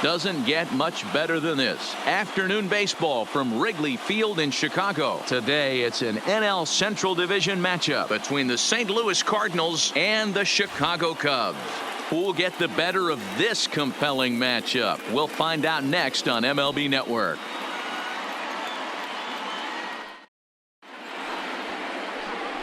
Doesn't get much better than this. Afternoon baseball from Wrigley Field in Chicago. Today it's an NL Central Division matchup between the St. Louis Cardinals and the Chicago Cubs. Who'll get the better of this compelling matchup? We'll find out next on MLB Network.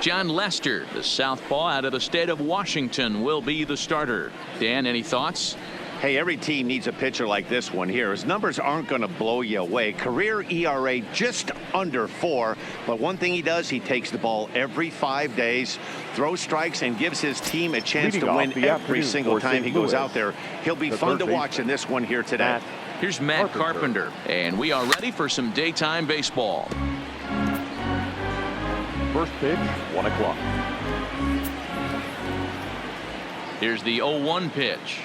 John Lester, the southpaw out of the state of Washington, will be the starter. Dan, any thoughts? Hey, every team needs a pitcher like this one here. His numbers aren't going to blow you away. Career ERA just under 4. But one thing he does, he takes the ball every 5 days, throws strikes, and gives his team a chance to win every single time he goes out there. He'll be fun to watch in this one here today. Here's Matt Carpenter, and we are ready for some daytime baseball. First pitch, 1 o'clock. Here's the 0-1 pitch.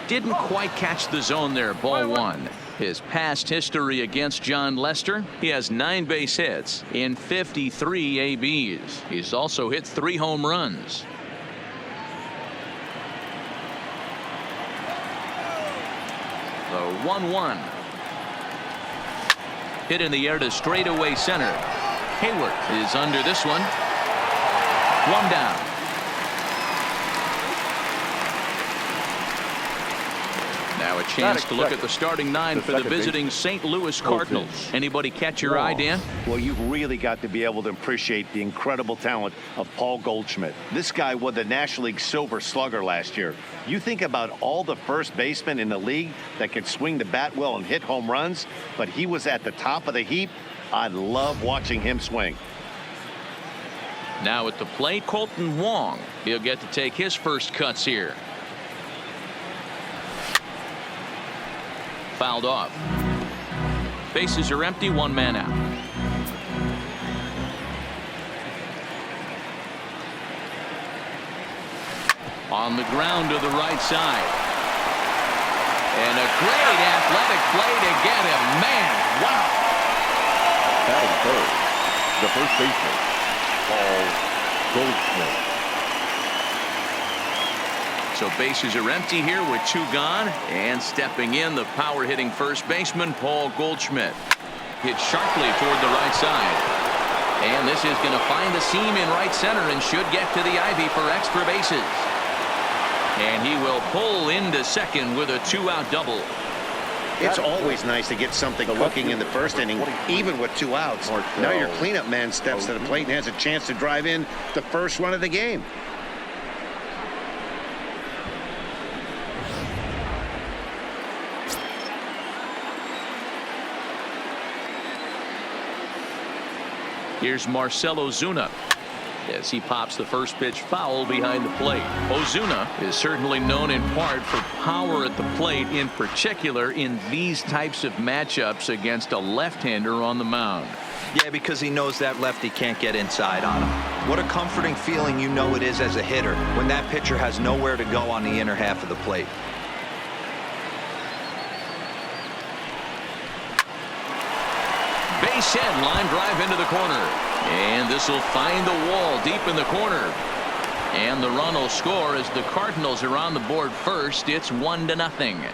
Didn't quite catch the zone there. Ball 1. His past history against John Lester: he has 9 base hits in 53 ABs. He's also hit 3 home runs. The 1-1. Hit in the air to straightaway center. Hayward is under this one. 1 down. Now a chance to look at the starting 9 for the visiting St. Louis Cardinals. Anybody catch your eye, Dan? Well, you've really got to be able to appreciate the incredible talent of Paul Goldschmidt. This guy won the National League Silver Slugger last year. You think about all the first basemen in the league that could swing the bat well and hit home runs, but he was at the top of the heap. I love watching him swing. Now at the plate, Colton Wong. He'll get to take his first cuts here. Fouled off. Bases are empty, 1 man out. On the ground to the right side. And a great athletic play to get him. Man, wow. Batting third, the first baseman, Paul Goldschmidt. So bases are empty here with 2 gone, and stepping in, the power hitting first baseman Paul Goldschmidt. Hit sharply toward the right side, and this is going to find the seam in right center and should get to the ivy for extra bases, and he will pull into second with a 2-out double. It's always nice to get something cooking in the first inning, even with 2 outs. Now your cleanup man steps to the plate and has a chance to drive in the first run of the game. Here's Marcell Ozuna as he pops the first pitch foul behind the plate. Ozuna is certainly known in part for power at the plate, in particular in these types of matchups against a left-hander on the mound. Yeah, because he knows that lefty can't get inside on him. What a comforting feeling it is as a hitter when that pitcher has nowhere to go on the inner half of the plate. Base hit, line drive into the corner, and this will find the wall deep in the corner, and the run will score as the Cardinals are on the board first. It's 1-0.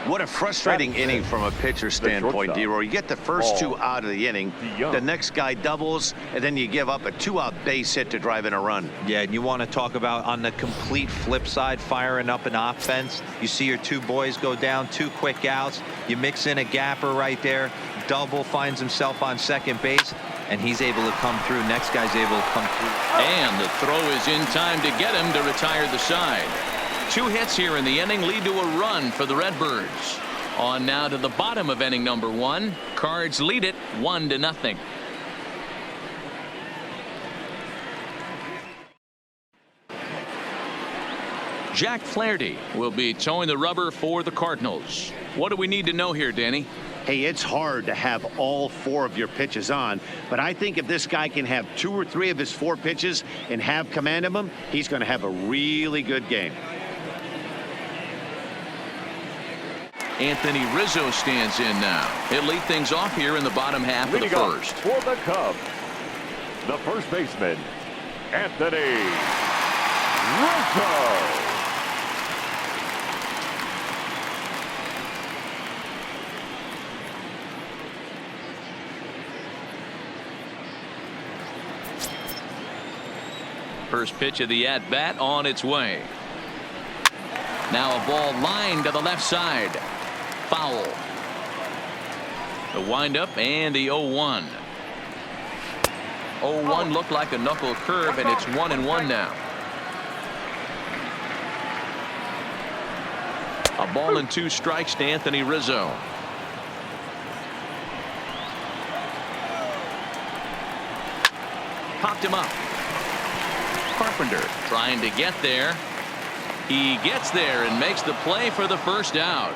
What a frustrating inning from a pitcher standpoint, D-Roy. You get the first 2 out of the inning, the next guy doubles, and then you give up a 2-out base hit to drive in a run. Yeah, and you want to talk about on the complete flip side, firing up an offense. You see your 2 boys go down, 2 quick outs. You mix in a gapper right there. Double, finds himself on second base, and he's able to come through. Next guy's able to come through. And the throw is in time to get him to retire the side. 2 hits here in the inning lead to a run for the Redbirds. On now to the bottom of inning number 1. Cards lead it 1-0. Jack Flaherty will be towing the rubber for the Cardinals. What do we need to know here, Danny? Hey, it's hard to have all 4 of your pitches on, but I think if this guy can have 2 or 3 of his 4 pitches and have command of them, he's going to have a really good game. Anthony Rizzo stands in now. He'll lead things off here in the bottom half of the first. For the Cubs, the first baseman, Anthony Rizzo. First pitch of the at-bat on its way. Now a ball lined to the left side. Foul. The windup and the 0-1. 0-1 looked like a knuckle curve, and it's 1-1 now. A ball and 2 strikes to Anthony Rizzo. Popped him up. Carpenter trying to get there. He gets there and makes the play for the first out.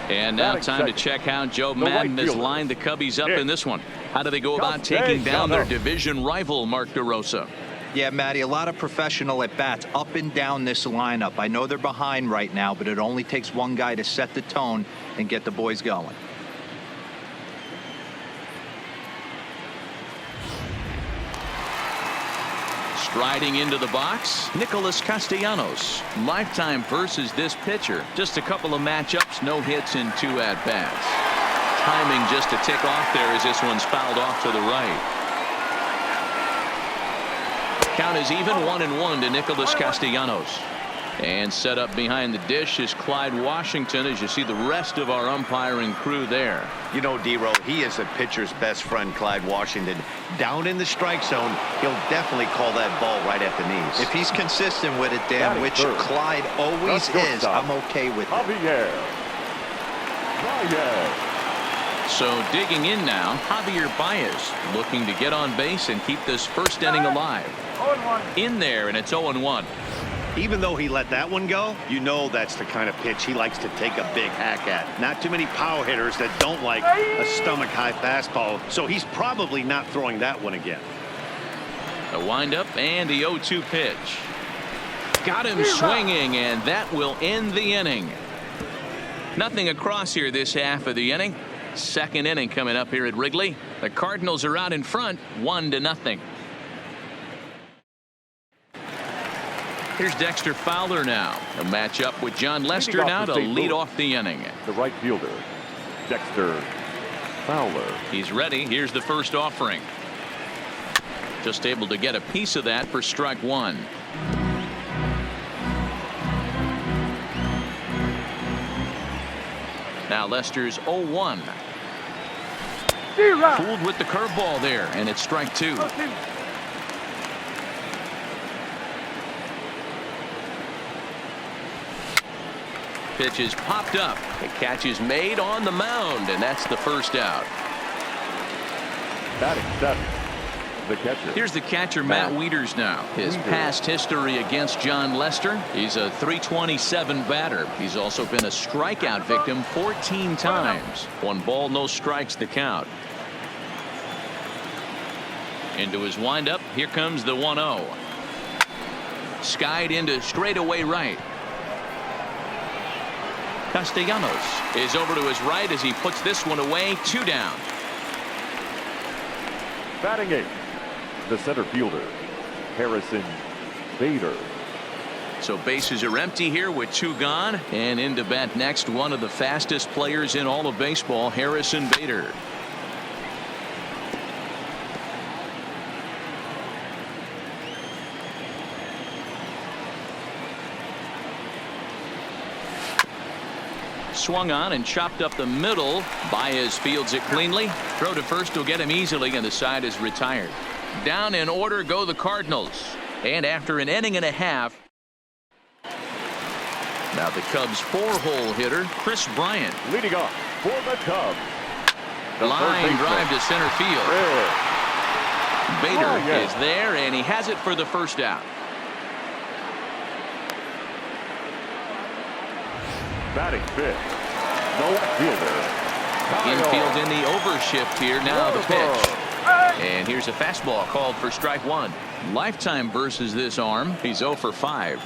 And now time to check how Joe Madden has lined the Cubbies up in this one. How do they go about taking down their division rival, Mark DeRosa? Yeah, Matty, a lot of professional at bats up and down this lineup. I know they're behind right now, but it only takes one guy to set the tone and get the boys going. Striding into the box, Nicholas Castellanos. Lifetime versus this pitcher. Just a couple of matchups, no hits in 2 at-bats. Timing just a tick off there as this one's fouled off to the right. Count is even 1-1 to Nicholas Castellanos. And set up behind the dish is Clyde Washington, as you see the rest of our umpiring crew there. You know, D-Row, he is a pitcher's best friend, Clyde Washington. Down in the strike zone, he'll definitely call that ball right at the knees. If he's consistent with it, Dan, which Clyde always is, I'm okay with it. So digging in now, Javier Baez looking to get on base and keep this first inning alive. In there, and it's 0-1. Even though he let that one go, you know that's the kind of pitch he likes to take a big hack at. Not too many power hitters that don't like a stomach-high fastball, so he's probably not throwing that one again. The windup and the 0-2 pitch. Got him swinging, and that will end the inning. Nothing across here this half of the inning. Second inning coming up here at Wrigley. The Cardinals are out in front, 1-0. Here's Dexter Fowler now. A matchup with John Lester now to lead off the inning. The right fielder, Dexter Fowler. He's ready. Here's the first offering. Just able to get a piece of that for strike 1. Now Lester's 0-1. Fooled with the curveball there, and it's strike 2. Pitch is popped up. The catch is made on the mound, and that's the first out. Batting 7. The catcher. Here's the catcher, Matt Wieters now. His past history against John Lester. He's a .327 batter. He's also been a strikeout victim 14 times. 1 ball, no strikes the count. Into his windup. Here comes the 1-0. Skied into straightaway right. Castellanos is over to his right as he puts this one away. 2 down. Batting 8. The center fielder, Harrison Bader. So bases are empty here with 2 gone, and into bat next, one of the fastest players in all of baseball, Harrison Bader. Swung on and chopped up the middle. Baez fields it cleanly. Throw to first will get him easily, and the side is retired. Down in order go the Cardinals. And after an inning and a half, now the Cubs 4-hole hitter, Chris Bryant. Leading off for the Cubs. Line drive to center field. Bader is there, and he has it for the first out. Batting 5th. No fielder. Infield in the overshift here. Now the pitch. And here's a fastball called for strike 1. Lifetime versus this arm. He's 0 for 5.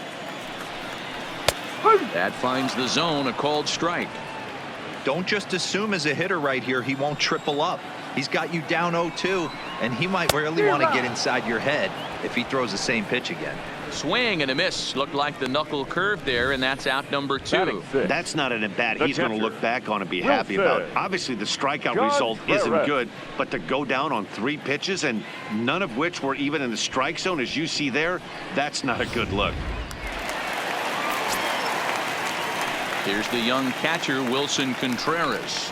That finds the zone, a called strike. Don't just assume as a hitter right here he won't triple up. He's got you down 0-2, and he might really want to get inside your head if he throws the same pitch again. Swing and a miss. Looked like the knuckle curve there, and that's out number 2. That's not an at-bat he's going to look back on and be Wilson. happy about. Obviously, the strikeout John result isn't Barrett. good, but to go down on 3 pitches and none of which were even in the strike zone, as you see there, that's not a good look. Here's the young catcher, Wilson Contreras,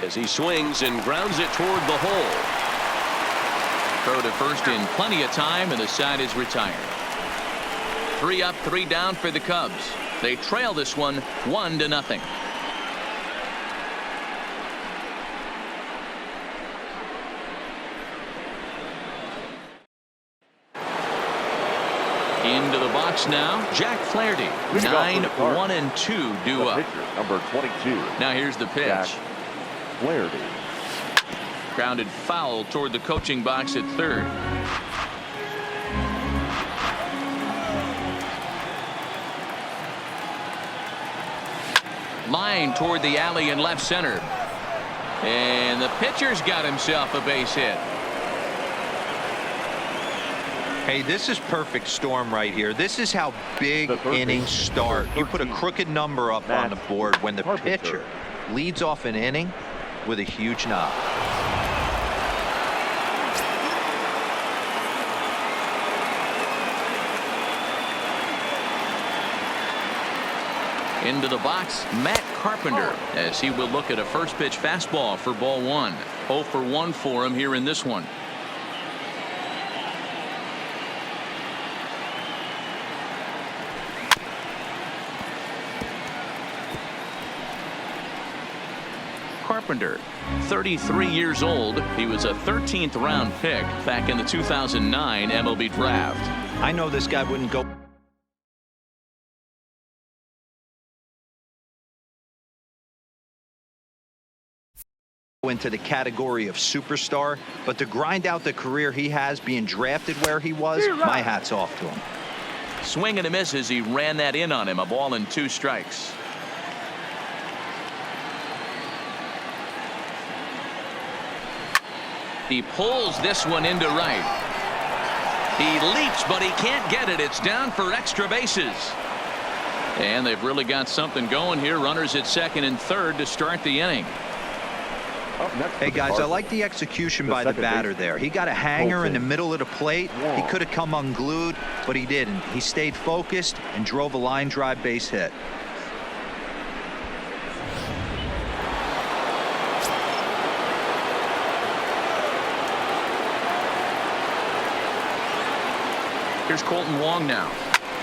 as he swings and grounds it toward the hole. Throw to first in plenty of time, and the side is retired. 3 up, 3 down for the Cubs. They trail this one 1-0. Into the box now, Jack Flaherty. 9-1-2 due up. Pitcher, number 22. Now here's the pitch. Jack Flaherty. Grounded foul toward the coaching box at third. Line toward the alley in left center. And the pitcher's got himself a base hit. Hey, this is perfect storm right here. This is how big innings start. You put a crooked number up on the board when the pitcher leads off an inning with a huge knock. Into the box, Matt Carpenter, as he will look at a first pitch fastball for ball 1. 0 for 1 for him here in this one. Carpenter, 33 years old. He was a 13th round pick back in the 2009 MLB draft. I know this guy wouldn't go into the category of superstar, but to grind out the career he has, being drafted where he was, my hat's off to him. Swing and a miss as he ran that in on him. A ball and 2 strikes. He pulls this one into right. He leaps, but he can't get it. It's down for extra bases. And they've really got something going here. Runners at second and third to start the inning. Hey guys, I like the execution by the batter there. He got a hanger in the middle of the plate. He could have come unglued, but he didn't. He stayed focused and drove a line drive base hit. Here's Colton Wong now.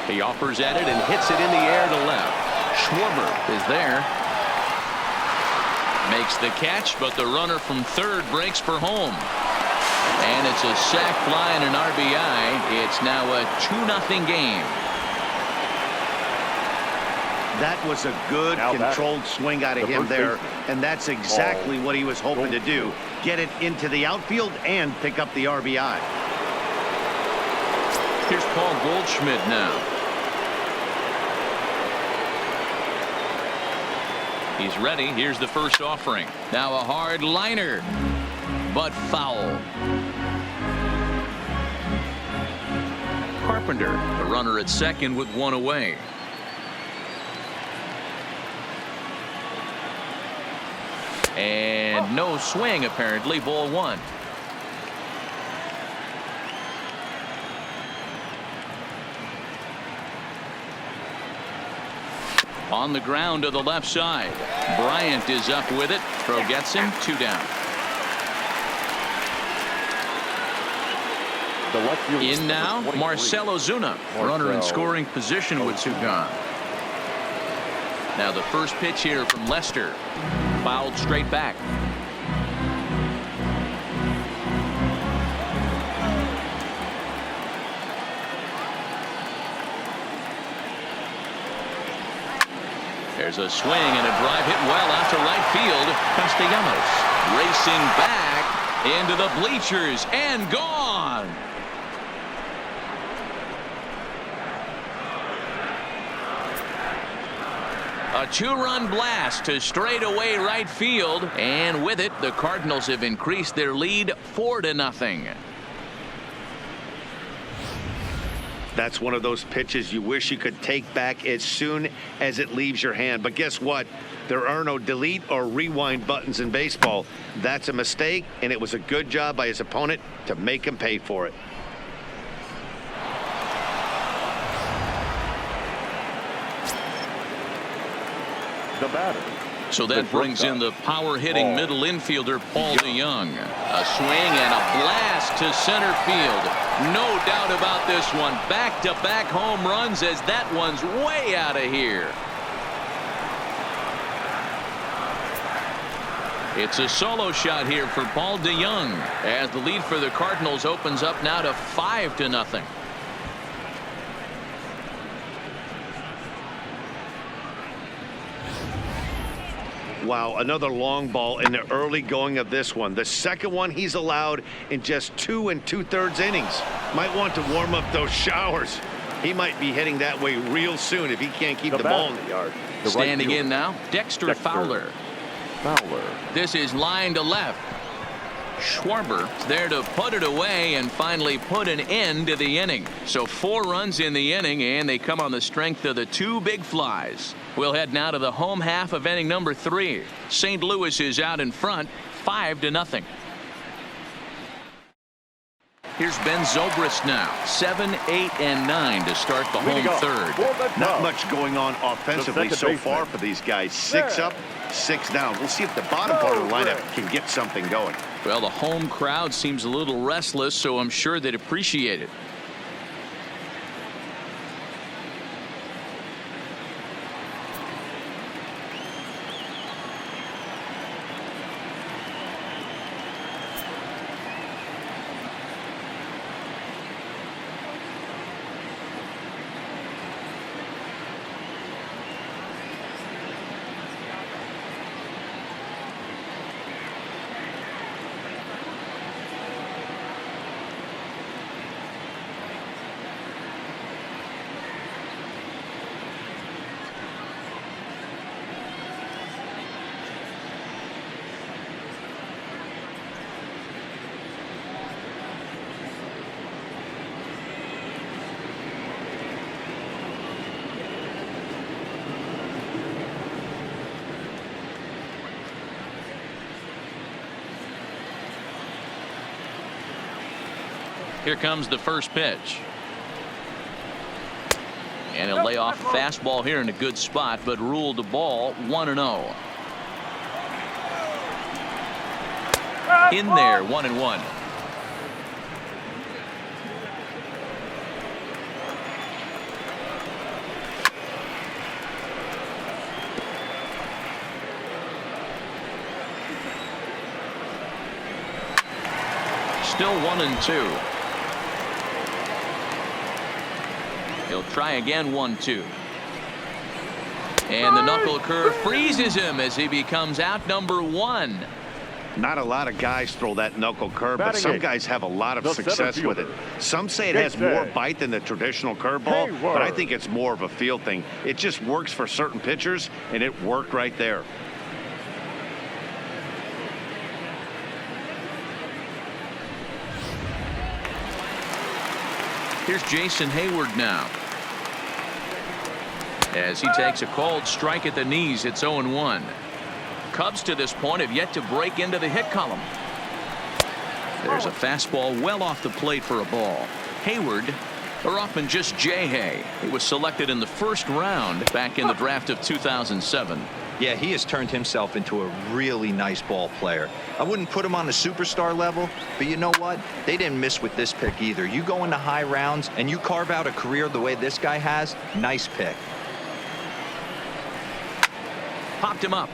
He offers at it and hits it in the air to left. Schwarber is there. Makes the catch, but the runner from third breaks for home. And it's a sac fly and an RBI. It's now a 2-0 game. That was a good controlled swing out of him there, and that's exactly what he was hoping to do. Get it into the outfield and pick up the RBI. Here's Paul Goldschmidt now. He's ready. Here's the first offering. Now a hard liner, but foul. Carpenter, the runner at second with 1 away. And no swing, apparently. Ball 1. On the ground to the left side. Bryant is up with it. Throw gets him. 2 down. In now, Marcell Ozuna. Runner in scoring position with 2 gone. Now the first pitch here from Lester. Fouled straight back. There's a swing and a drive hit well out to right field. Castellanos racing back into the bleachers and gone. A 2-run blast to straightaway right field, and with it the Cardinals have increased their lead 4-0. That's one of those pitches you wish you could take back as soon as it leaves your hand. But guess what? There are no delete or rewind buttons in baseball. That's a mistake, and it was a good job by his opponent to make him pay for it. The batter. So that brings in the power-hitting middle infielder, Paul DeJong. A swing and a blast to center field. No doubt about this one. Back-to-back home runs as that one's way out of here. It's a solo shot here for Paul DeJong as the lead for the Cardinals opens up now to 5-0. Wow, another long ball in the early going of this one. The second one he's allowed in just 2 2/3 innings. Might want to warm up those showers. He might be heading that way real soon if he can't keep the ball in the yard. Standing in now, Dexter Fowler. This is line to left. Schwarber there to put it away and finally put an end to the inning. So 4 runs in the inning, and they come on the strength of the 2 big flies. We'll head now to the home half of inning number 3. St. Louis is out in front, 5-0. Here's Ben Zobrist now, 7, 8, and 9 to start the home third. Not much going on offensively so far for these guys. 6 up, 6 down. We'll see if the bottom part of the lineup can get something going. Well, the home crowd seems a little restless, so I'm sure they'd appreciate it. Here comes the first pitch. And he'll lay off a fastball here in a good spot, but ruled the ball 1-0. In there, 1-1. Still 1-2. He'll try again, 1-2. And the knuckle curve freezes him as he becomes out number 1. Not a lot of guys throw that knuckle curve, but some guys have a lot of success with it. Some say it has more bite than the traditional curveball, but I think it's more of a feel thing. It just works for certain pitchers, and it worked right there. Here's Jason Hayward now. As he takes a cold strike at the knees, it's 0-1. Cubs to this point have yet to break into the hit column. There's a fastball well off the plate for a ball. Hayward, or often just J-Hay. He was selected in the first round back in the draft of 2007. Yeah, he has turned himself into a really nice ball player. I wouldn't put him on the superstar level, but you know what? They didn't miss with this pick either. You go into high rounds and you carve out a career the way this guy has, nice pick. Popped him up.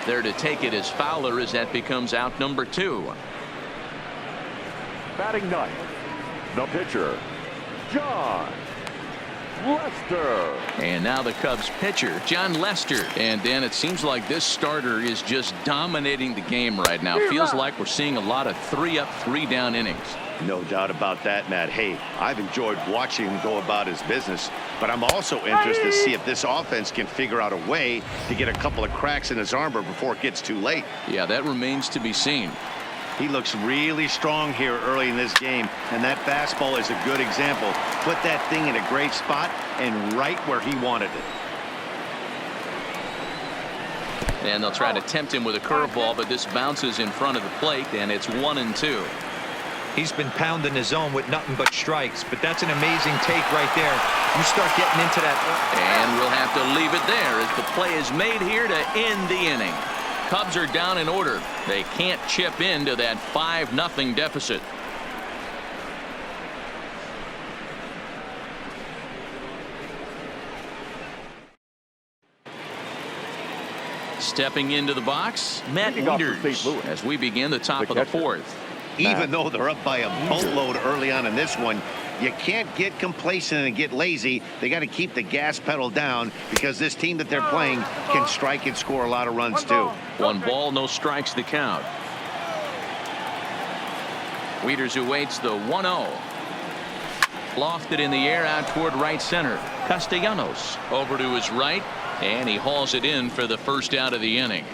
There to take it is Fowler as that becomes out number 2. Batting ninth, the pitcher, John Lester. And now the Cubs pitcher, John Lester. And Dan, it seems like this starter is just dominating the game right now. Feels like we're seeing a lot of 3-up, 3-down innings. No doubt about that, Matt. Hey, I've enjoyed watching him go about his business, but I'm also interested to see if this offense can figure out a way to get a couple of cracks in his armor before it gets too late. Yeah, that remains to be seen. He looks really strong here early in this game, and that fastball is a good example. Put that thing in a great spot and right where he wanted it. And they'll try to tempt him with a curveball, but this bounces in front of the plate, and it's 1-2. He's been pounding the zone with nothing but strikes, but that's an amazing take right there. You start getting into that. And we'll have to leave it there as the play is made here to end the inning. Cubs are down in order. They can't chip into that 5-0 deficit. Stepping into the box, Matt Wieters, as we begin the top of the fourth. Even though they're up by a boatload early on in this one, you can't get complacent and get lazy. They got to keep the gas pedal down because this team that they're playing can strike and score a lot of runs too. 1 ball, no strikes the count. Wieters awaits the 1-0. Lofted in the air out toward right center. Castellanos over to his right, and he hauls it in for the first out of the inning.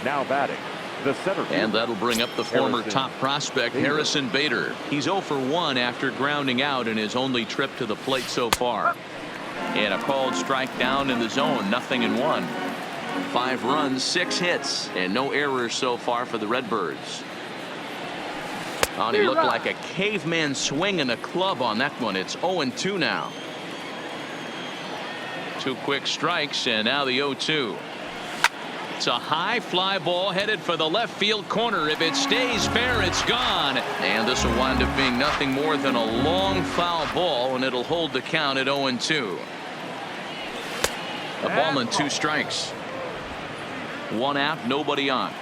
Now batting, the center fielder. And that'll bring up the former top prospect Harrison Bader. He's 0 for 1 after grounding out in his only trip to the plate so far. And a called strike down in the zone, 0-1. 5 runs, 6 hits, and no errors so far for the Redbirds. Oh, and he looked like a caveman swinging a club on that one. It's 0-2 now. 2 quick strikes, and now the 0-2. It's a high fly ball headed for the left field corner. If it stays fair, it's gone. And this will wind up being nothing more than a long foul ball, and it'll hold the count at 0-2. A ball and 2 strikes. 1 out, nobody on.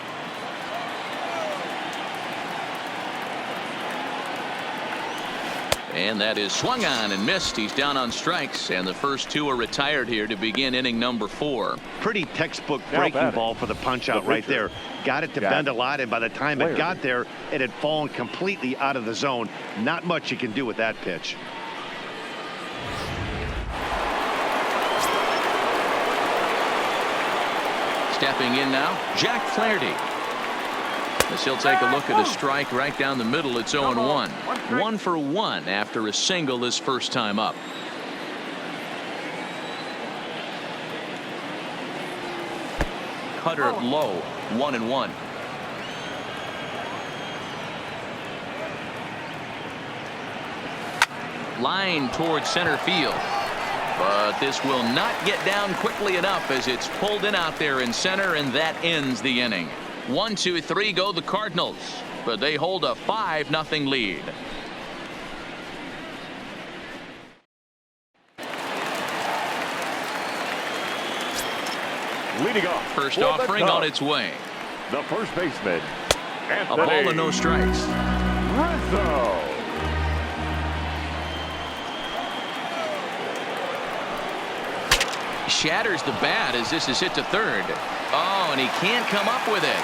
And that is swung on and missed. He's down on strikes, and the first 2 are retired here to begin inning number 4. Pretty textbook breaking ball for the punch out right there. Got it to bend a lot, and by the time it got there, it had fallen completely out of the zone. Not much you can do with that pitch. Stepping in now, Jack Flaherty. As he'll take a look at a strike right down the middle. It's 0-1. 1 for 1 after a single his first time up. Cutter low, 1-1. Line towards center field. But this will not get down quickly enough as it's pulled in out there in center, and that ends the inning. 1, 2, 3 go the Cardinals, but they hold a 5-0 lead. Leading off. First offering on its way. The first baseman, A ball and no strikes. Rizzo. Shatters the bat as this is hit to third. Oh, and he can't come up with it.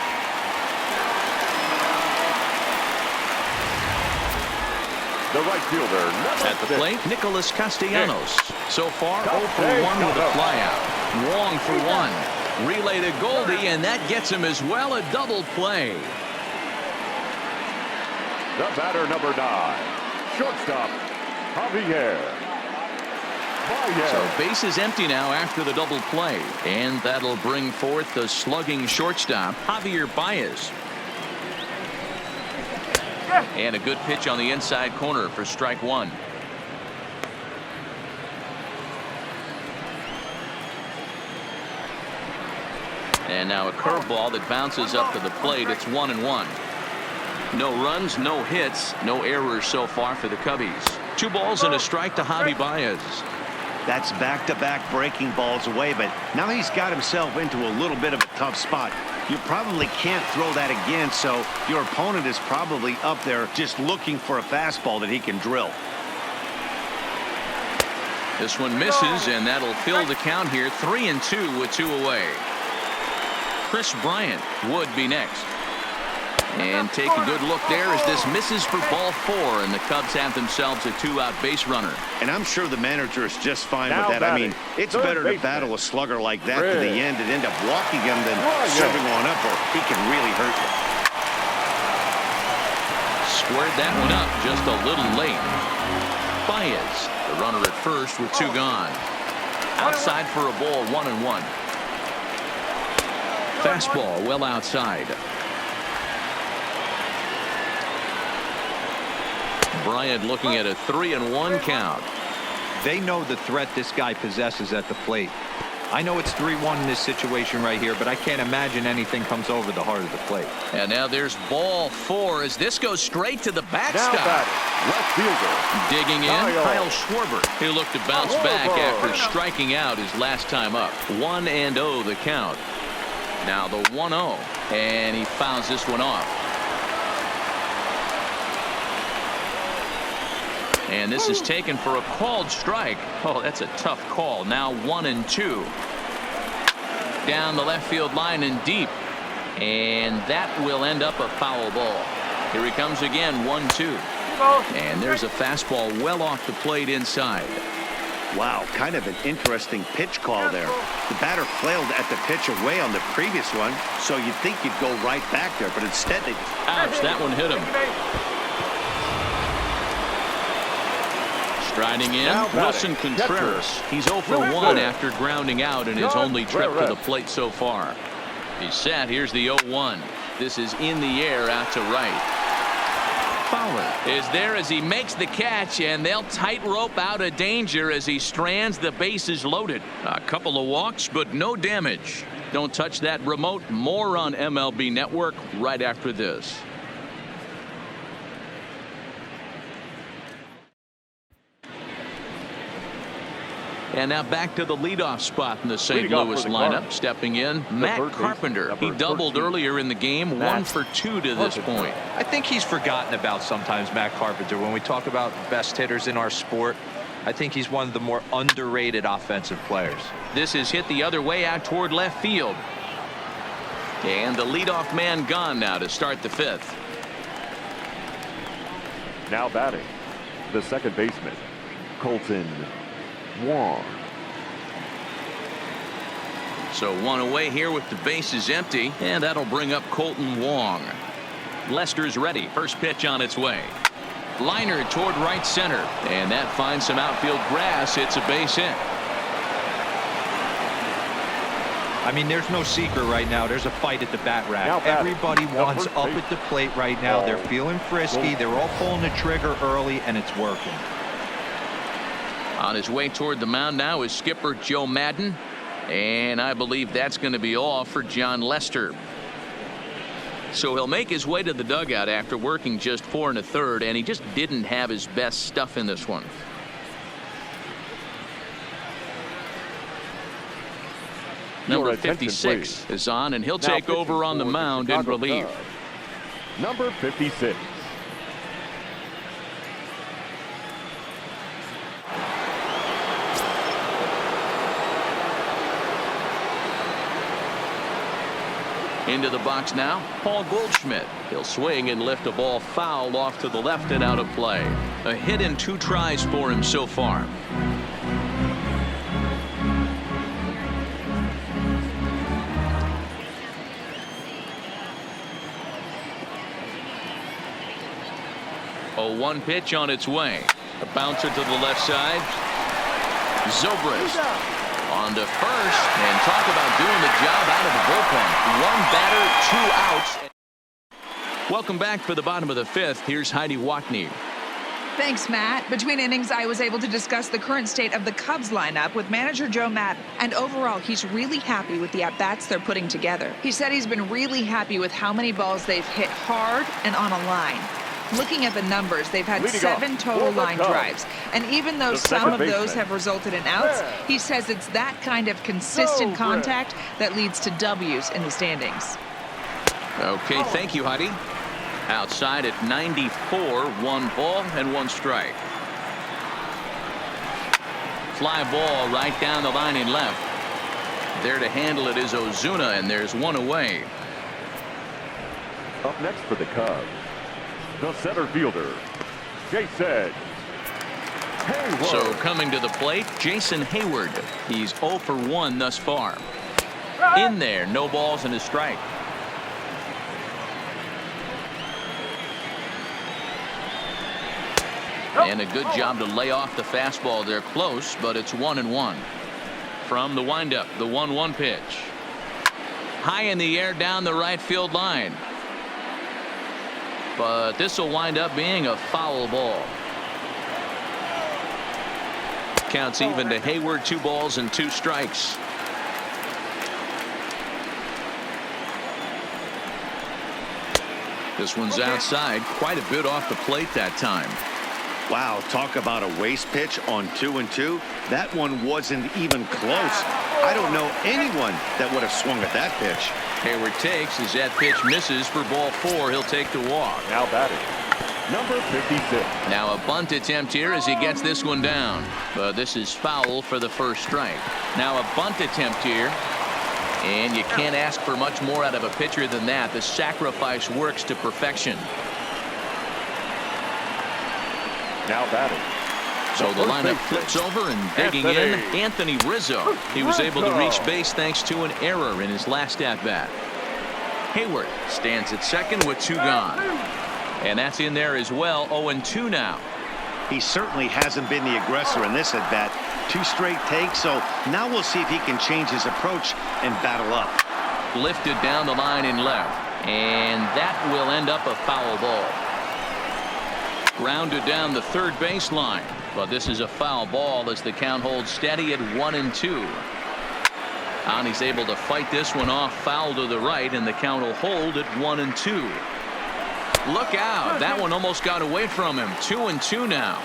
The right fielder, At the plate, Nicholas Castellanos. So far, 0 for 1 with a flyout. Wong for 1. Relay to Goldie, and that gets him as well. A double play. The batter, number 9, shortstop, Javier. So base is empty now after the double play, and that'll bring forth the slugging shortstop Javier Baez. And a good pitch on the inside corner for strike 1. And now a curveball that bounces up to the plate. It's 1-1. No runs, no hits, no errors so far for the Cubbies. 2 balls and a strike to Javi Baez. That's back-to-back breaking balls away, but now he's got himself into a little bit of a tough spot. You probably can't throw that again, so your opponent is probably up there just looking for a fastball that he can drill. This one misses, and that'll fill the count here. 3-2 with 2 away. Chris Bryant would be next. And take a good look there as this misses for ball 4, and the Cubs have themselves a 2-out base runner. And I'm sure the manager is just fine Now with that. I batting, mean, it's third better to baseman. battle a slugger like that to the end and end up walking him than serving on up, or he can really hurt you. Squared that one up just a little late. Baez, the runner at first with 2 gone. Outside for a ball, 1-1. Fastball well outside. Bryant looking at a 3-1 count. They know the threat this guy possesses at the plate. I know it's 3-1 in this situation right here, but I can't imagine anything comes over the heart of the plate. And now there's ball 4 as this goes straight to the Now backstop. batting, left fielder. Digging in, Kyle. Kyle Schwarber. He'll look to bounce back after striking out his last time up. 1-0 the count. Now the 1-0, and he fouls this one off. And this is taken for a called strike. Oh, that's a tough call. Now 1-2. Down the left field line and deep. And that will end up a foul ball. Here he comes again, 1-2. And there's a fastball well off the plate inside. Wow, kind of an interesting pitch call there. The batter flailed at the pitch away on the previous one, so you'd think you'd go right back there, but instead they... Ouch, that one hit him. Striding in, Now batting, Wilson Contreras. He's 0 for 1 after grounding out in his only trip to the plate so far. He's set. Here's the 0-1. This is in the air out to right. Fowler is there as he makes the catch, and they'll tightrope out of danger as he strands. The bases loaded. A couple of walks, but no damage. Don't touch that remote. More on MLB Network right after this. And now back to the leadoff spot in the St. Leading off Louis for the lineup. Cardinals. Stepping in, Matt third Carpenter. baseman, He number doubled 13. earlier in the game. Matt 1 for 2 to this point. I think he's forgotten about sometimes, Matt Carpenter. When we talk about best hitters in our sport, I think he's one of the more underrated offensive players. This is hit the other way out toward left field. And the leadoff man gone now to start the 5th. Now batting, the second baseman, Colton Wong. So 1 away here with the bases empty, and that'll bring up Colton Wong. Lester's ready. First pitch on its way. Liner toward right center, and that finds some outfield grass. It's a base hit. I mean, there's no secret right now. There's a fight at the bat rack. Now batting, Everybody the wants first up base. at the plate right now. They're feeling frisky. They're all pulling the trigger early, and it's working. On his way toward the mound now is skipper Joe Madden. And I believe that's going to be all for John Lester. So he'll make his way to the dugout after working just 4 1/3, and he just didn't have his best stuff in this one. Number Your attention, 56 please. is on, and he'll Now take over on the pitching for mound the in Chicago relief. Cubs, number 56. Into the box now, Paul Goldschmidt. He'll swing and lift a ball foul off to the left and out of play. A hit in 2 tries for him so far. A 1 pitch on its way. A bouncer to the left side. Zobrist on to first, and talk about doing the job out of the bullpen. 1 batter, 2 outs. Welcome back for the bottom of the 5th. Here's Heidi Watney. Thanks, Matt. Between innings, I was able to discuss the current state of the Cubs lineup with manager Joe Madden. And overall, he's really happy with the at-bats they're putting together. He said he's been really happy with how many balls they've hit hard and on a line. Looking at the numbers, they've had Leading 7 off total for the line Cubs, drives. And even though the some second of those baseman. have resulted in outs, he says it's that kind of consistent Zobrist. contact that leads to W's in the standings. Okay, thank you, Heidi. Outside at 94, 1 ball and 1 strike. Fly ball right down the line in left. There to handle it is Ozuna, and there's 1 away. Up next for the Cubs, the center fielder, Jason Hayward. So coming to the plate, Jason Hayward. He's 0 for 1 thus far. In there, no balls and a strike. And a good job to lay off the fastball. They're close, but it's 1-1. From the windup, the 1-1 pitch. High in the air down the right field line. But this will wind up being a foul ball. Counts even to Hayward. 2 balls and 2 strikes. This one's outside, quite a bit off the plate that time. Wow, talk about a waste pitch on 2-2. That one wasn't even close. I don't know anyone that would have swung at that pitch. Hayward takes as that pitch misses for ball 4. He'll take the walk. Now batting, number 56. Now a bunt attempt here as he gets this one down. But this is foul for the first strike. Now a bunt attempt here. And you can't ask for much more out of a pitcher than that. The sacrifice works to perfection. Now batting. So the lineup flips over and digging in, Anthony Rizzo. He was able to reach base thanks to an error in his last at-bat. Hayward stands at second with 2 gone. And that's in there as well. 0-2 now. He certainly hasn't been the aggressor in this at-bat. 2 straight takes, so now we'll see if he can change his approach and battle up. Lifted down the line in left. And that will end up a foul ball. Grounded down the third baseline. But this is a foul ball as the count holds steady at 1-2. And he's able to fight this one off, foul to the right, and the count will hold at 1-2. Look out. That one almost got away from him. 2-2 now.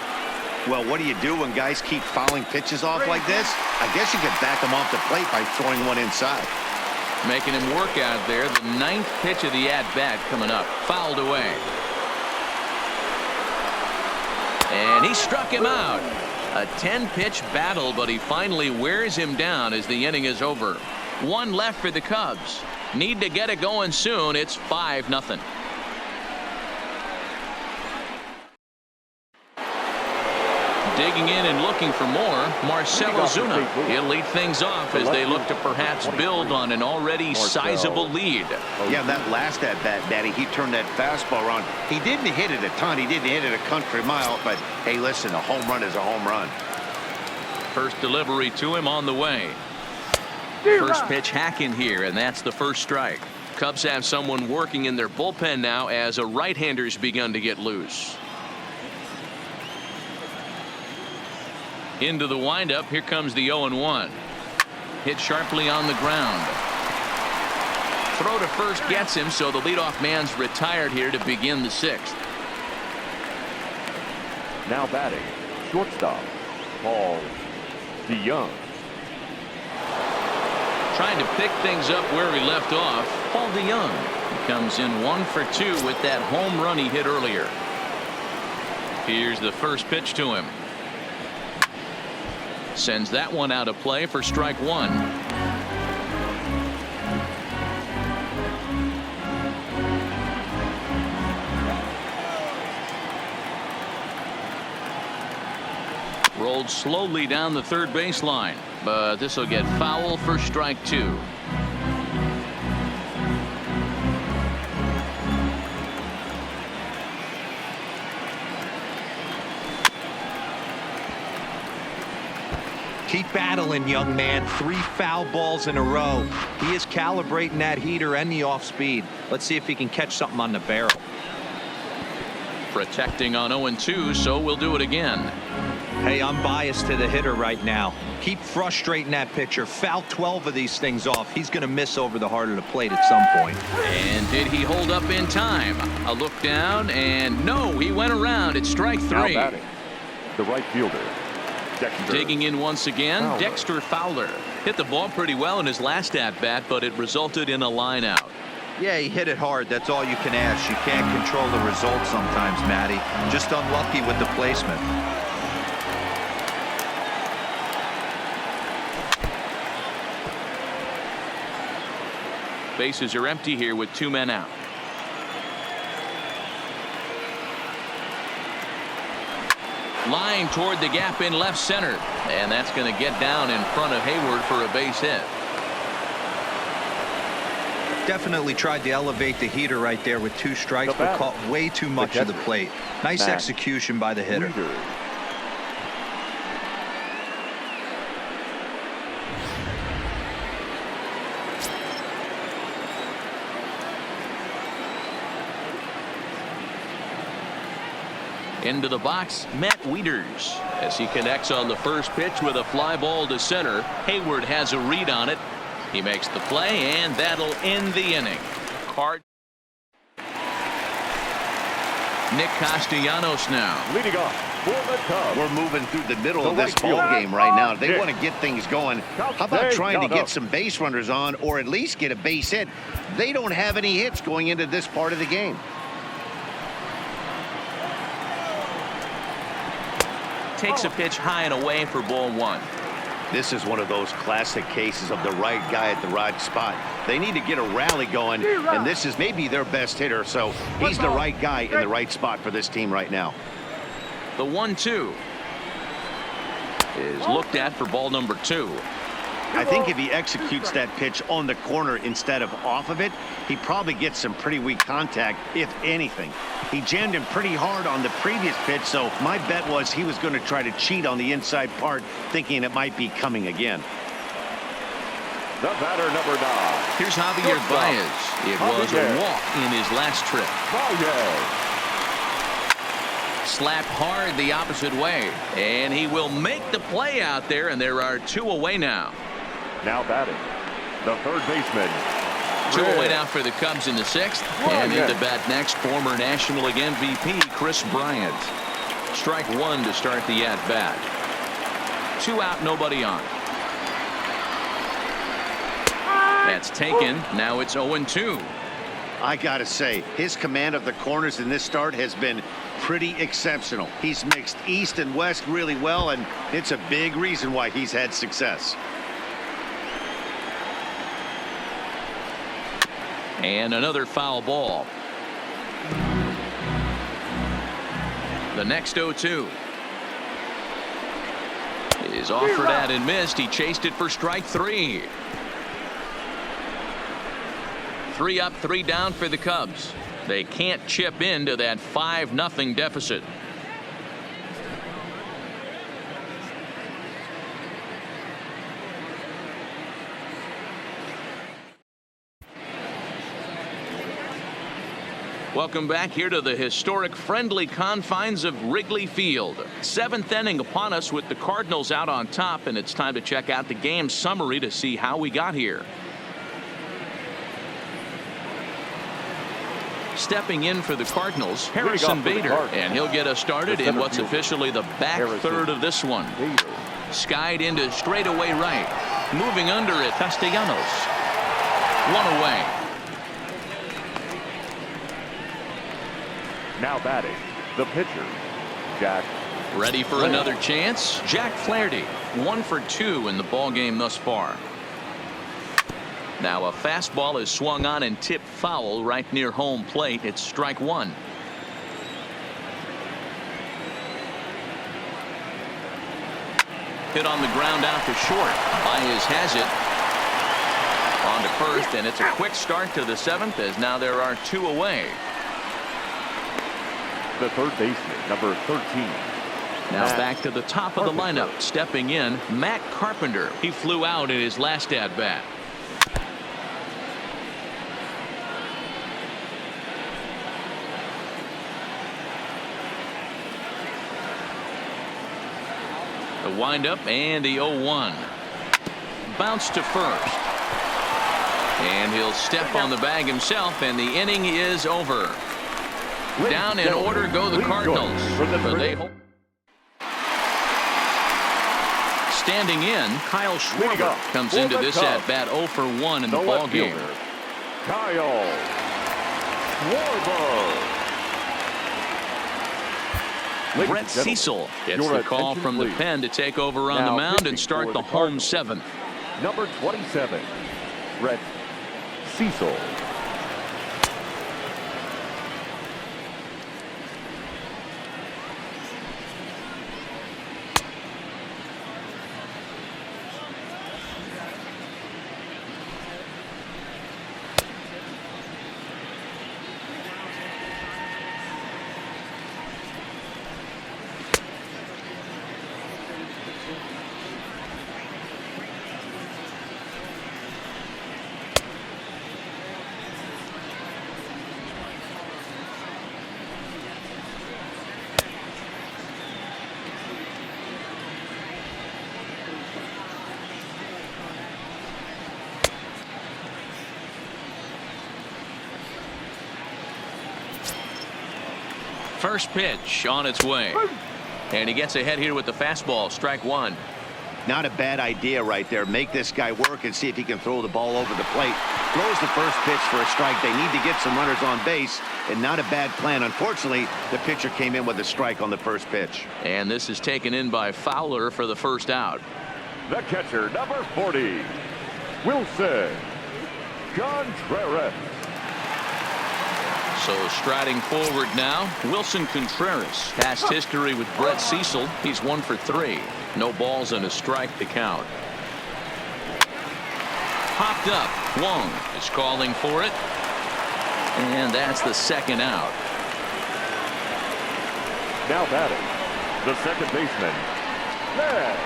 Well, what do you do when guys keep fouling pitches off like this? I guess you could back them off the plate by throwing one inside. Making him work out there. The 9th pitch of the at-bat coming up. Fouled away. And he struck him out. A 10-pitch battle, but he finally wears him down as the inning is over. 1 left for the Cubs. Need to get it going soon. It's 5-0. Digging in and looking for more, Marcell Ozuna. He'll lead things off as they look to perhaps build on an already sizable lead. Yeah, that last at-bat, Daddy, he turned that fastball on. He didn't hit it a ton. He didn't hit it a country mile. But, hey, listen, a home run is a home run. First delivery to him on the way. First pitch hack in here, and that's the first strike. Cubs have someone working in their bullpen now as a right-hander's begun to get loose. Into the windup. Here comes the 0-1. Hit sharply on the ground. Throw to first gets him, so the leadoff man's retired here to begin the 6th. Now batting, shortstop, Paul DeYoung. Trying to pick things up where he left off. Paul DeYoung. He comes in 1 for 2 with that home run he hit earlier. Here's the first pitch to him. Sends that one out of play for strike 1. Rolled slowly down the third baseline, but this will get foul for strike 2. Keep battling, young man. 3 foul balls in a row. He is calibrating that heater and the off speed. Let's see if he can catch something on the barrel. Protecting on 0-2, so we'll do it again. Hey, I'm biased to the hitter right now. Keep frustrating that pitcher. Foul 12 of these things off. He's going to miss over the heart of the plate at some point. And did he hold up in time? A look down, and no, he went around. It's strike 3. Now batting, the right fielder, Dexter. Digging in once again, Fowler. Dexter Fowler. Hit the ball pretty well in his last at-bat, but it resulted in a line out. Yeah, he hit it hard. That's all you can ask. You can't control the result sometimes, Matty. Just unlucky with the placement. Bases are empty here with 2 men out. Line toward the gap in left center. And that's going to get down in front of Hayward for a base hit. Definitely tried to elevate the heater right there with 2 strikes, but caught way too much of the plate. Nice execution by the hitter. Into the box, Matt Wieters, as he connects on the first pitch with a fly ball to center. Hayward has a read on it. He makes the play, and that'll end the inning. Nick Castellanos now. Leading off for the Cubs. We're moving through the middle of this ball game right now. They want to get things going. How about trying to get some base runners on, or at least get a base hit? They don't have any hits going into this part of the game. Takes a pitch high and away for ball 1. This is one of those classic cases of the right guy at the right spot. They need to get a rally going, and this is maybe their best hitter, so he's the right guy in the right spot for this team right now. The 1-2 is looked at for ball number 2. I think if he executes that pitch on the corner instead of off of it, he probably gets some pretty weak contact, if anything. He jammed him pretty hard on the previous pitch, so my bet was he was going to try to cheat on the inside part, thinking it might be coming again. The batter, number 9. Here's Javier Baez. It was a walk in his last trip. Slapped hard the opposite way, and he will make the play out there, and there are 2 away now. Now batting, the third baseman. 2 away now for the Cubs in the 6th. And into bat next, former National League MVP Chris Bryant. Strike 1 to start the at-bat. 2 out, nobody on. That's taken. Now it's 0-2. I gotta say, his command of the corners in this start has been pretty exceptional. He's mixed east and west really well, and it's a big reason why he's had success. And another foul ball. The next 0-2 is offered at and missed. He chased it for strike 3. 3 up, 3 down for the Cubs. They can't chip into that 5-0 deficit. Welcome back here to the historic friendly confines of Wrigley Field. 7th inning upon us with the Cardinals out on top, and it's time to check out the game summary to see how we got here. Stepping in for the Cardinals, Harrison Bader, and he'll get us started in what's officially the back third of this one. Skied into straightaway right. Moving under it, Castellanos. 1 away. Now batting, the pitcher, Jack. Ready for another chance? Jack Flaherty, 1 for 2 in the ball game thus far. Now a fastball is swung on and tipped foul right near home plate. It's strike 1. Hit on the ground out to short. Baez has it. On to first, and it's a quick start to the 7th as now there are 2 away. The third baseman, number 13. Now back to the top of the lineup. Stepping in, Matt Carpenter. He flew out in his last at-bat. The windup and the 0-1. Bounce to first. And he'll step on the bag himself, and the inning is over. Down in order go the Cardinals. But they hold. Standing in, Kyle Schwarber comes into this at-bat 0 for 1 in the ball game. Kyle Schwarber. Brett Cecil gets the call from the pen to take over on the mound and start the home 7th. Number 27, Brett Cecil. First pitch on its way. And he gets ahead here with the fastball. Strike one. Not a bad idea right there. Make this guy work and see if he can throw the ball over the plate. Throws the first pitch for a strike. They need to get some runners on base, and not a bad plan. Unfortunately, the pitcher came in with a strike on the first pitch. And this is taken in by Fowler for the first out. The catcher, number 40, Wilson Contreras. So striding forward now, Wilson Contreras. Past history with Brett Cecil. He's 1 for 3. No balls and a strike to count. Popped up. Wong is calling for it. And that's the second out. Now batting, the second baseman, Ned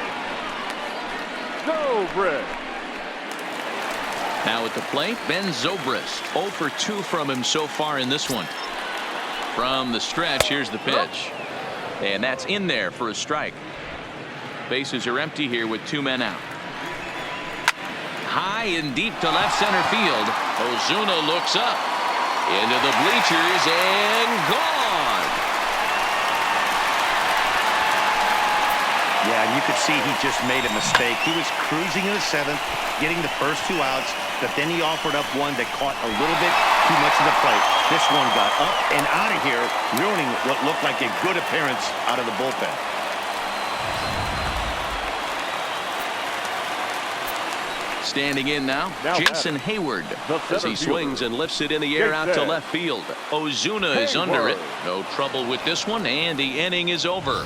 Zobrist. Now at the plate, Ben Zobrist. 0 for 2 from him so far in this one. From the stretch, here's the pitch. And that's in there for a strike. Bases are empty here with 2 men out. High and deep to left center field. Ozuna looks up into the bleachers and gone. Yeah, and you could see he just made a mistake. He was cruising in the 7th, getting the first 2 outs, but then he offered up one that caught a little bit too much of the plate. This one got up and out of here, ruining what looked like a good appearance out of the bullpen. Standing in now Jason Hayward as he swings and lifts it in the air out to left field. Ozuna is under it. No trouble with this one, and the inning is over.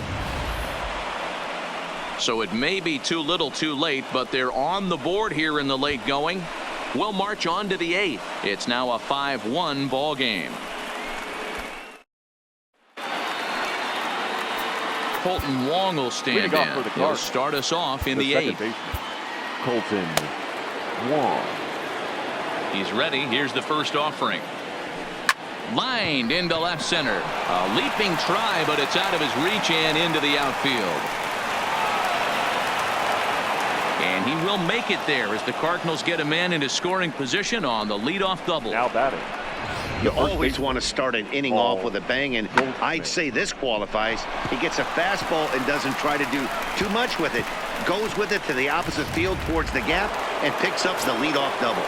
So it may be too little too late, but they're on the board here in the late going. We'll march on to the 8th. It's now a 5-1 ball game. Colton Wong will stand in. He'll start us off in the 8th. Colton Wong. He's ready. Here's the first offering. Lined into left center. A leaping try, but it's out of his reach and into the outfield. And he will make it there as the Cardinals get a man into scoring position on the leadoff double. Now batting. You always want to start an inning off with a bang, and I'd say this qualifies. He gets a fastball and doesn't try to do too much with it. Goes with it to the opposite field towards the gap and picks up the leadoff double.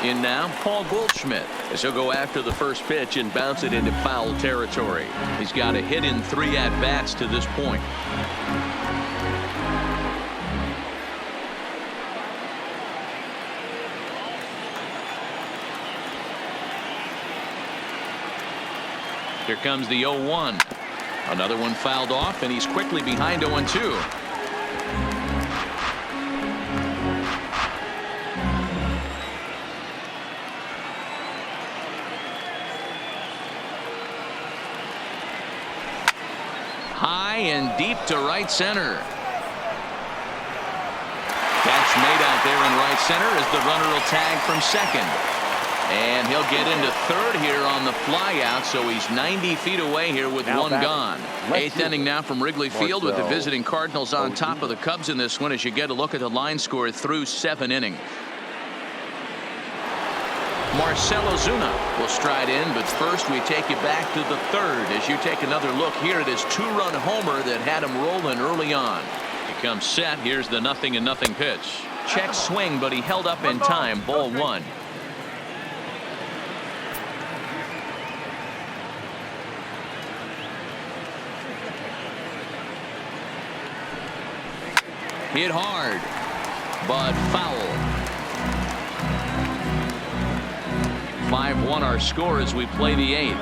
In now, Paul Goldschmidt, as he'll go after the first pitch and bounce it into foul territory. He's got a hit in 3 at-bats to this point. Here comes the 0-1. Another one fouled off, and he's quickly behind 0-2. High and deep to right center. Catch made out there in right center as the runner will tag from second. And he'll get into third here on the fly out, so he's 90 feet away here with one gone. 8th inning now from Wrigley Field with the visiting Cardinals on top of the Cubs in this one as you get a look at the line score through 7 innings. Marcell Ozuna will stride in, but first we take you back to the 3rd as you take another look here at his 2-run homer that had him rolling early on. He comes set. Here's the 0-0 pitch. Check swing, but he held up in time. Ball 1. Hit hard, but foul. 5-1 our score as we play the 8th.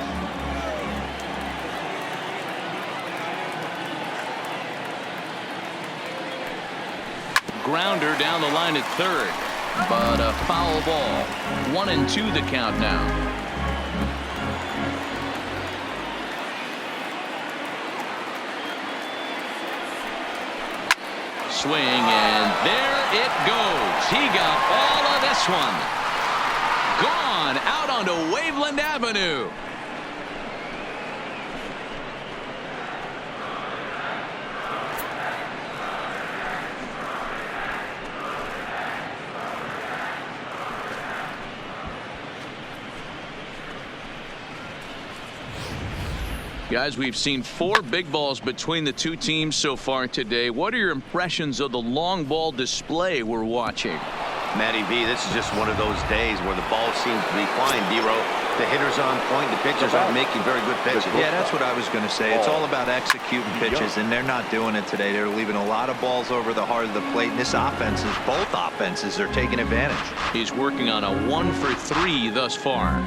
Grounder down the line at 3rd, but a foul ball. 1-2 the count now. Swing, and there it goes. He got all of this one. Gone out onto Waveland Avenue. Guys, we've seen 4 big balls between the two teams so far today. What are your impressions of the long ball display we're watching? Matty V, this is just one of those days where the ball seems to be flying, D-Row. The hitters on point, the pitchers aren't making very good pitches. Yeah, that's what I was going to say. It's all about executing pitches, and they're not doing it today. They're leaving a lot of balls over the heart of the plate, and this offense is, both offenses are taking advantage. He's working on a 1 for 3 thus far.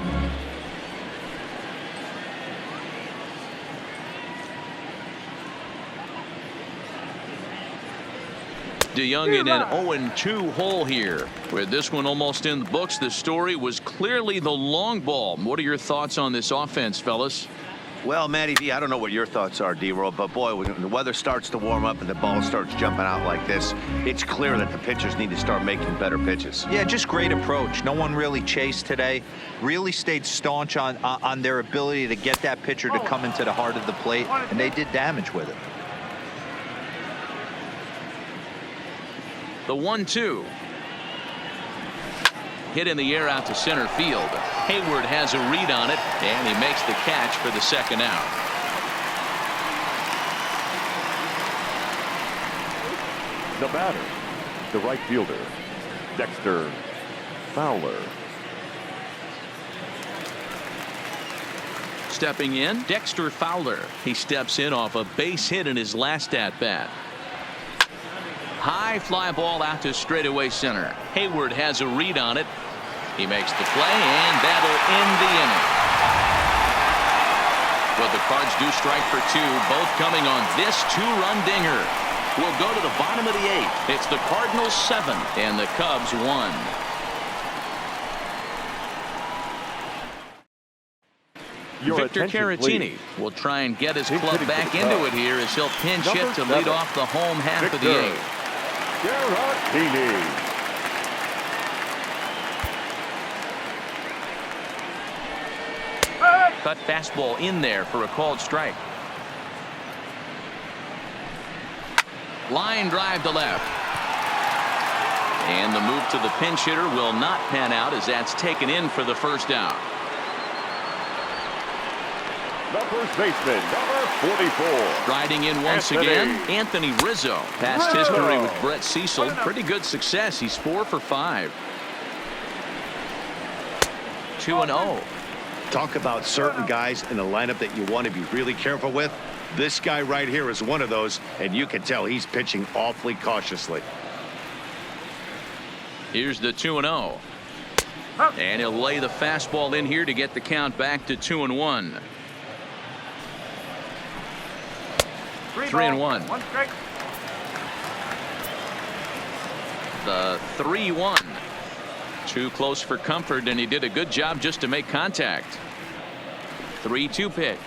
DeYoung in an 0-2 hole here. With this one almost in the books, the story was clearly the long ball. What are your thoughts on this offense, fellas? Well, Matty V, I don't know what your thoughts are, D-Roll, but boy, when the weather starts to warm up and the ball starts jumping out like this, it's clear that the pitchers need to start making better pitches. Yeah, just great approach. No one really chased today. Really stayed staunch on their ability to get that pitcher to come into the heart of the plate, and they did damage with it. The 1-2. Hit in the air out to center field. Hayward has a read on it, and he makes the catch for the second out. The batter, the right fielder, Dexter Fowler. Stepping in, Dexter Fowler. He steps in off a base hit in his last at-bat. High fly ball out to straightaway center. Hayward has a read on it. He makes the play, and that'll end the inning. But the Cards do strike for 2, both coming on this 2-run dinger. We'll go to the bottom of the 8th. It's the Cardinals 7 and the Cubs 1. Victor Caratini will try and get his club back into it here as he'll pinch hit to lead off the home half of the 8th. Caratini. Cut fastball in there for a called strike. Line drive to left. And the move to the pinch hitter will not pan out as that's taken in for the first out. The first baseman, number 44. Striding in once again, Anthony Rizzo. Past history with Brett Cecil. Pretty good success. He's 4 for 5. 2-0. Talk about certain guys in the lineup that you want to be really careful with. This guy right here is one of those, and you can tell he's pitching awfully cautiously. Here's the 2-0. And he'll lay the fastball in here to get the count back to 2-1. 3-1. The 3-1. Too close for comfort, and he did a good job just to make contact. 3-2 pitch.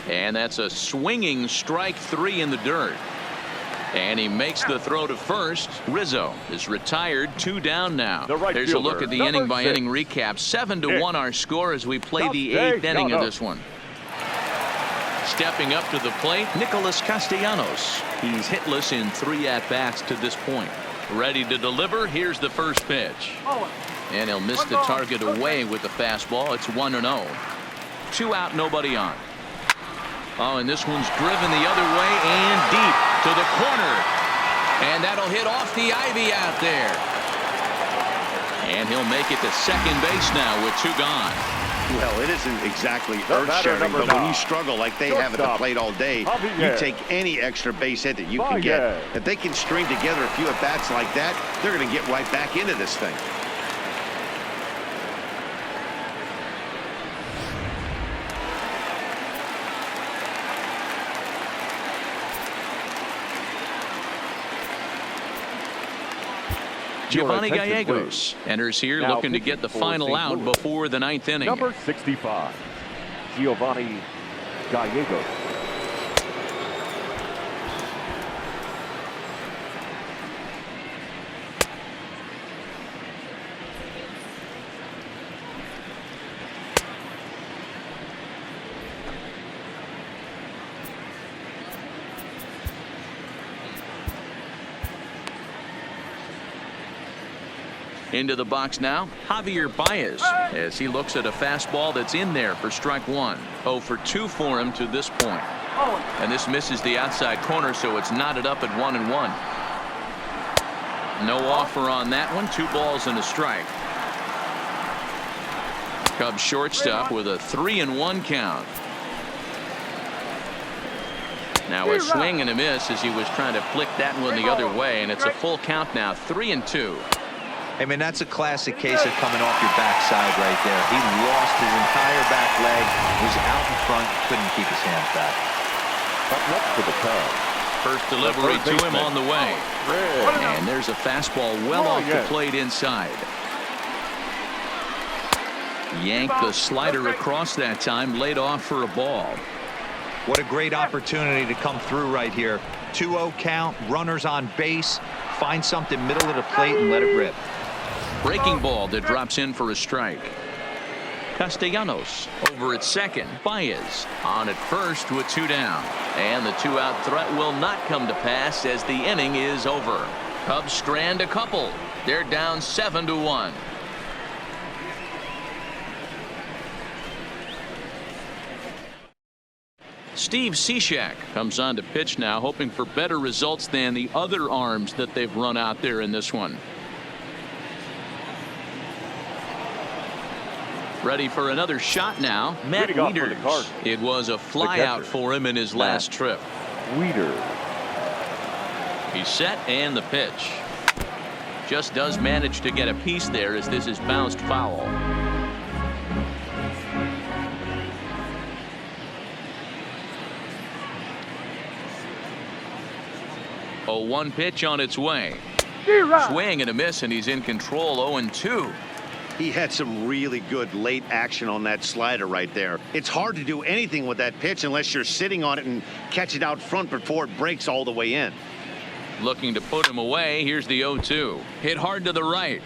And that's a swinging strike 3 in the dirt. And he makes the throw to first. Rizzo is retired, 2 down now. There's a look at the inning by inning recap. 7-1 our score as we play the 8th inning of this one. Stepping up to the plate, Nicholas Castellanos. He's hitless in 3 at-bats to this point. Ready to deliver. Here's the first pitch. And he'll miss the target away with the fastball. It's 1-0. 2 out, nobody on. Oh, and this one's driven the other way and deep to the corner. And that'll hit off the ivy out there. And he'll make it to second base now with 2 gone. Well, it isn't exactly earth-shattering, but when you struggle like they have at the plate all day, you take any extra base hit that you can get. If they can string together a few at-bats like that, they're going to get right back into this thing. Giovanni Gallegos enters here now looking to get the final out before the 9th inning. Number 65, Giovanni Gallegos. Into the box now, Javier Baez, as he looks at a fastball that's in there for strike one. 0 for 2 for him to this point. And this misses the outside corner, so it's knotted up at 1-1. No offer on that one. 2 balls and a strike. Cubs shortstop with a 3-1 count. Now a swing and a miss as he was trying to flick that one the other way, and it's a full count now. 3-2. I mean, that's a classic case of coming off your backside right there. He lost his entire back leg, was out in front, couldn't keep his hands back. Up next for the Cubs. First delivery to him on the way. And there's a fastball well off the plate inside. Yanked the slider across that time, laid off for a ball. What a great opportunity to come through right here. 2-0 count, runners on base, find something middle of the plate and let it rip. Breaking ball that drops in for a strike. Castellanos over at second. Baez on at first with 2 down. And the 2-out threat will not come to pass as the inning is over. Cubs strand a couple. They're down 7-1. Steve Cishek comes on to pitch now, hoping for better results than the other arms that they've run out there in this one. Ready for another shot now. Matt Wieters. It was a flyout for him in his last trip. Wieters. He's set and the pitch. Just does manage to get a piece there as this is bounced foul. 0-1 pitch on its way. Swing and a miss, and he's in control. 0-2. He had some really good late action on that slider right there. It's hard to do anything with that pitch unless you're sitting on it and catch it out front before it breaks all the way in. Looking to put him away. Here's the 0-2. Hit hard to the right.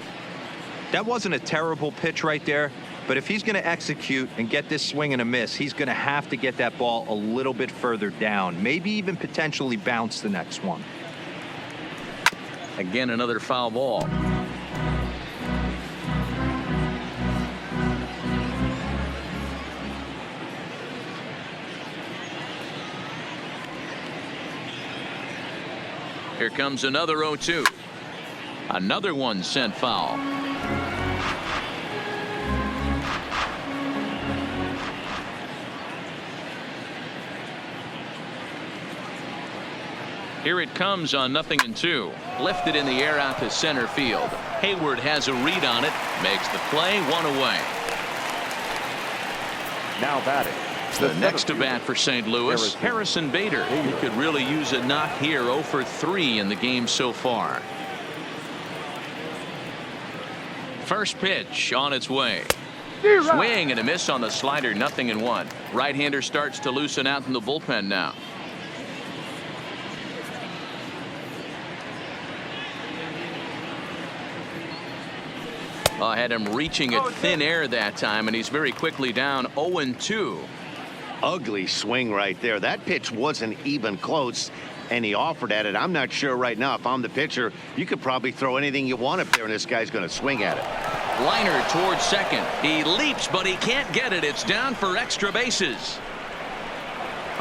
That wasn't a terrible pitch right there, but if he's going to execute and get this swing and a miss, he's going to have to get that ball a little bit further down, maybe even potentially bounce the next one. Again, another foul ball. Here comes another 0-2. Another one sent foul. Here it comes on 0-2. Lifted in the air out to center field. Hayward has a read on it. Makes the play. 1 away. Now batting. The next to bat for St. Louis, Harrison Bader. He could really use a knock here. 0 for 3 in the game so far. First pitch on its way. Swing and a miss on the slider. 0-1. Right-hander starts to loosen out in the bullpen now. Had him reaching at thin air that time, and he's very quickly down 0-2. Ugly swing right there. That pitch wasn't even close, and he offered at it. I'm not sure right now if I'm the pitcher. You could probably throw anything you want up there, and this guy's going to swing at it. Liner towards second. He leaps, but he can't get it. It's down for extra bases.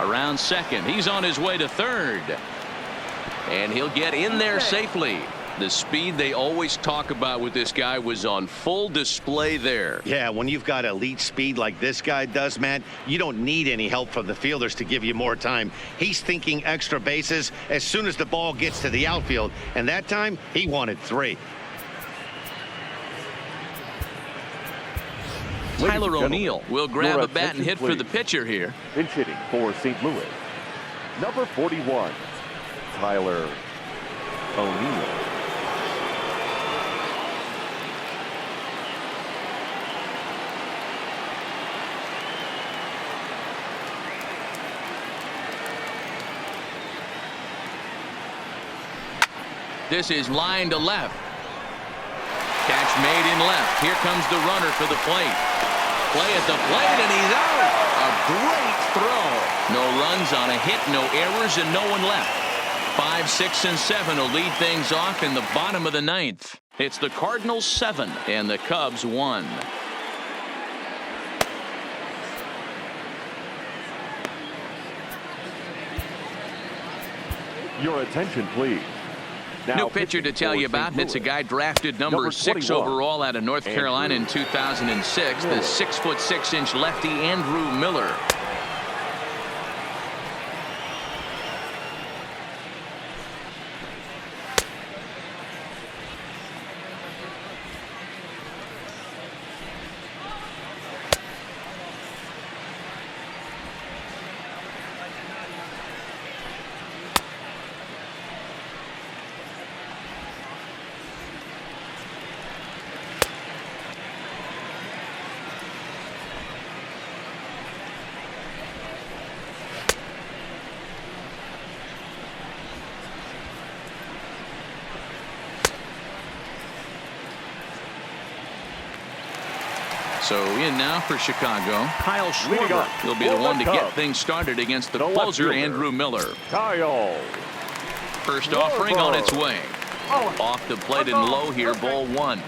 Around second. He's on his way to third. And he'll get in there safely. The speed they always talk about with this guy was on full display there. Yeah, when you've got elite speed like this guy does, Matt, you don't need any help from the fielders to give you more time. He's thinking extra bases as soon as the ball gets to the outfield, and that time he wanted 3. Tyler O'Neill will grab a bat and hit for the pitcher here. Pinch hitting for St. Louis. Number 41, Tyler O'Neill. This is line to left. Catch made in left. Here comes the runner for the plate. Play at the plate, and he's out. A great throw. No runs on a hit, no errors, and no one left. 5, 6, and 7 will lead things off in the bottom of the 9th. It's the Cardinals 7 and the Cubs 1. Your attention, please. Now, New pitcher to tell you about, and it's a guy drafted number 6 overall out of North Carolina in 2006, the 6'6" lefty Andrew Miller. So in now for Chicago, Kyle Schwarber. He'll be the one to get things started against the closer, Andrew Miller. Kyle. First offering on its way. Off the plate and low here, ball 1.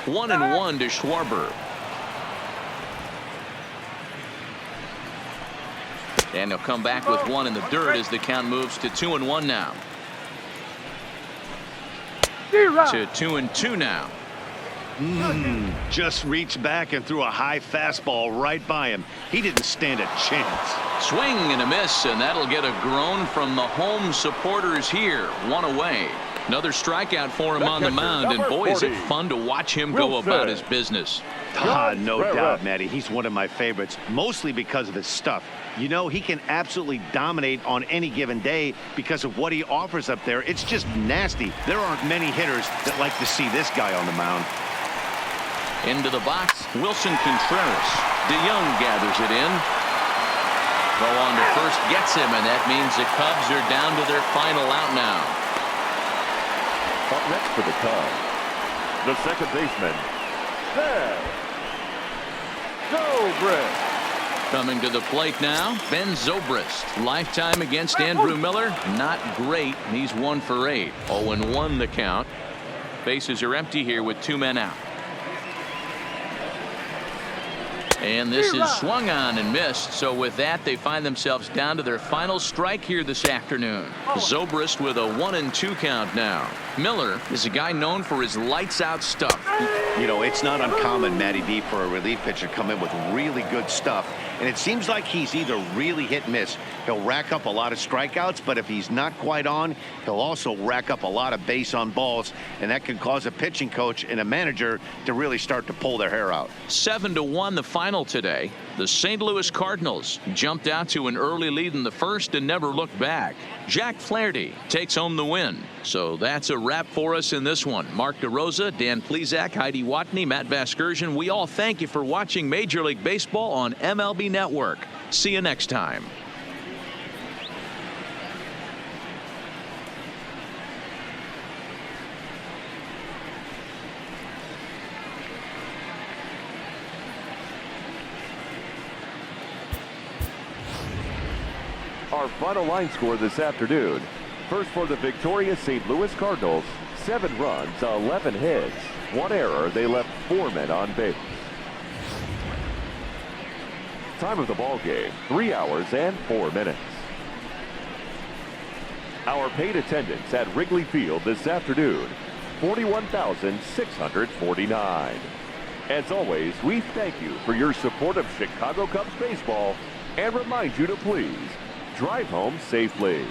1-1 to Schwarber. And he'll come back with 1 in the dirt as the count moves to 2-1 now. To 2-2 now. Just reached back and threw a high fastball right by him. He didn't stand a chance. Swing and a miss, and that'll get a groan from the home supporters here. 1 away. Another strikeout for him on the mound, and boy, is it fun to watch him go about his business. No doubt, Matty. He's one of my favorites, mostly because of his stuff. You know, he can absolutely dominate on any given day because of what he offers up there. It's just nasty. There aren't many hitters that like to see this guy on the mound. Into the box, Wilson Contreras. DeYoung gathers it in. Throw on to first gets him, and that means the Cubs are down to their final out now. Up next for the Cubs, the second baseman, Ben Zobrist. Coming to the plate now, Ben Zobrist. Lifetime against Andrew Miller, not great. He's 1 for 8. 0-1 the count. Bases are empty here with 2 men out. And this is swung on and missed. So with that, they find themselves down to their final strike here this afternoon. Zobrist with a 1-2 count now. Miller is a guy known for his lights out stuff. You know, it's not uncommon, Matty D, for a relief pitcher to come in with really good stuff. And it seems like he's either really hit and miss. He'll rack up a lot of strikeouts, but if he's not quite on, he'll also rack up a lot of base on balls. And that can cause a pitching coach and a manager to really start to pull their hair out. 7-1 the final today. The St. Louis Cardinals jumped out to an early lead in the first and never looked back. Jack Flaherty takes home the win. So that's a wrap for us in this one. Mark DeRosa, Dan Plesac, Heidi Watney, Matt Vasgersian. We all thank you for watching Major League Baseball on MLB Network. See you next time. Our final line score this afternoon. First for the victorious St. Louis Cardinals, 7 runs, 11 hits, 1 error. They left 4 men on base. Time of the ball game, 3 hours and 4 minutes. Our paid attendance at Wrigley Field this afternoon, 41,649. As always, we thank you for your support of Chicago Cubs baseball and remind you to please drive home safely.